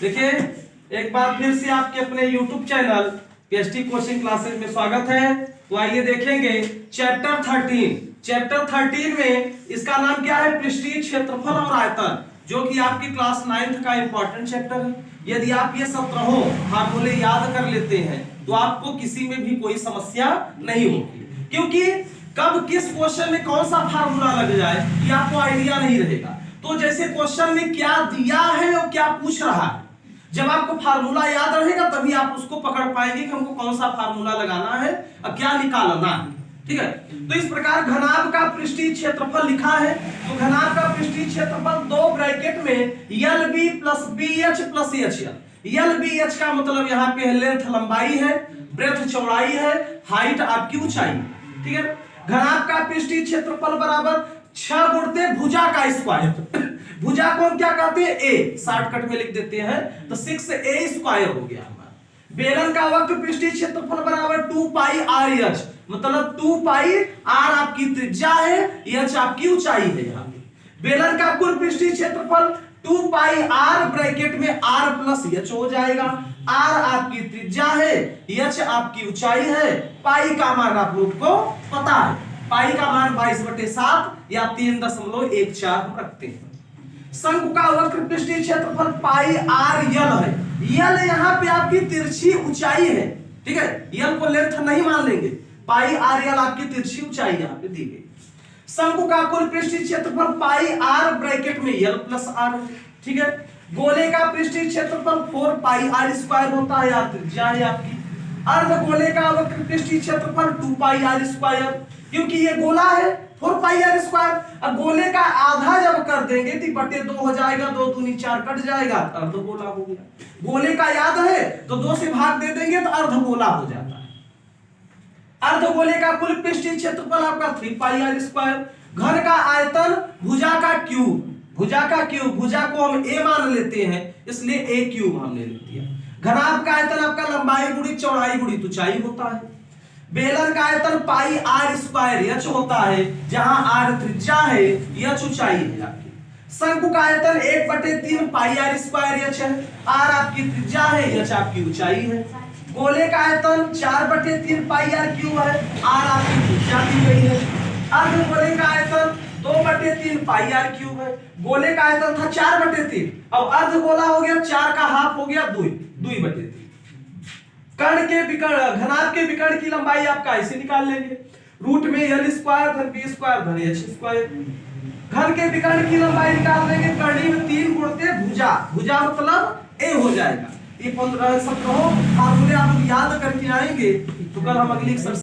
देखिए, एक बार फिर से आपके अपने YouTube channel PhD coaching classes में स्वागत है। तो आइए देखेंगे चैप्टर 13 में इसका नाम क्या है, पृष्ठीय क्षेत्रफल और आयतन, जो कि आपकी क्लास 9th का इंपॉर्टेंट चैप्टर है। यदि आप ये 17 फार्मूले याद कर लेते हैं तो आपको किसी में भी कोई समस्या नहीं होगी, क्योंकि कब किस क्वेश्चन में कौन सा फार्मूला लग जाए ये आपको आइडिया नहीं रहेगा। तो जैसे क्वेश्चन में क्या दिया है और क्या पूछ रहा है, जब आपको फार्मूला याद रहेगा तभी आप उसको पकड़ पाएंगे कि हमको कौन सा फार्मूला लगाना है और क्या निकालना है। ठीक है, तो इस प्रकार घनाभ का पृष्ठीय क्षेत्रफल लिखा है। तो घनाभ का पृष्ठीय क्षेत्रफल दो ब्रैकेट में LB plus BH plus HL। LBH का मतलब यहाँ पे लेंथ लंबाई है, ब्रेथ चौड़ाई है, हाइट आपकी ऊंचाई। ठीक है, घनाभ का पृष्ठीय क्षेत्रफल बराबर 6 गुणते भुजा का स्क्वायर। भुजा को हम क्या कहते हैं, ए, शॉर्टकट में लिख देते हैं तो 6a स्क्वायर हो गया हमारा। बेलन का वक्र पृष्ठीय क्षेत्रफल बराबर 2 पाई RH, मतलब 2 पाई R आपकी त्रिज्या है, H आपकी ऊंचाई है। यहाँ पे बेलन का कुल पृष्ठीय क्षेत्रफल 2 पाई R ब्रैकेट में R प्लस H हो जाएगा। R आपकी त्रिज्या है, H आपकी ऊंचाई है। पाई का मान आप लोग को पता है, पाई का मान 22/7 या 3.14 हम रखते हैं। शंकु का वक्र पृष्ठीय क्षेत्रफल पाई RL है। यल यहाँ पे आपकी तिरछी ऊंचाई है। ठीक है, यल को लेंथ नहीं मान लेंगे, पाई RL आपकी तिरछी ऊंचाई यहाँ पे दी गई। शंकु का कुल पृष्ठीय क्षेत्रफल पाई R ब्रैकेट में L प्लस R। ठीक है, गोले का पृष्ठीय क्षेत्रफल 4 पाई R स्क्वायर होता है, त्रिज्या है आपकी। अर्ध गोले का वक्र पृष्ठीय क्षेत्रफल 2 पाई R स्क्वायर, क्योंकि ये गोला है 4 पाई R स्क्वायर। अब गोले का आधा जब कर देंगे तो बटे 2 हो जाएगा, 2 दूनी 4 कट जाएगा, अर्ध गोला हो गया। गोले का याद है तो 2 से भाग दे देंगे तो अर्ध गोला हो जाता है। अर्ध गोले का कुल पृष्ठीय क्षेत्रफल आपका 3 पाई R स्क्वायर। घन का आयतन भुजा का क्यूब, भुजा को हम a मान लेते हैं, इसलिए a क्यूब हमने लिख दिया। घनाभ का आयतन आपका लंबाई गुणी चौड़ाई गुणी ऊंचाई होता है। बेलन का आयतन पाई R स्क्वायर H होता है, जहां R त्रिज्या है, H ऊंचाई है आपकी। शंकु का आयतन 1/3 पाई R स्क्वायर H है, R आपकी त्रिज्या है, H आपकी ऊंचाई है। गोले का आयतन 4/3 पाई R क्यूब है, R आपकी त्रिज्या दी गई है। अर्ध गोले का आयतन 2/3 पाई R क्यूब है। गोले का आयतन था 4/3, अब अर्ध गोला हो गया, 4 का हाफ हो गया 2/3। कर्ण के विकर्ण, घनाभ के विकर्ण की लंबाई आपका ऐसे निकाल लेंगे, रूट में L स्क्वायर धन B स्क्वायर धन H स्क्वायर। घन के विकर्ण की लंबाई निकाल लेंगे, कर्णी में 3 गुणते भुजा, भुजा मतलब A हो जाएगा। ये 15-17 फार्मूले आप याद करके आएंगे तो कल हम अगली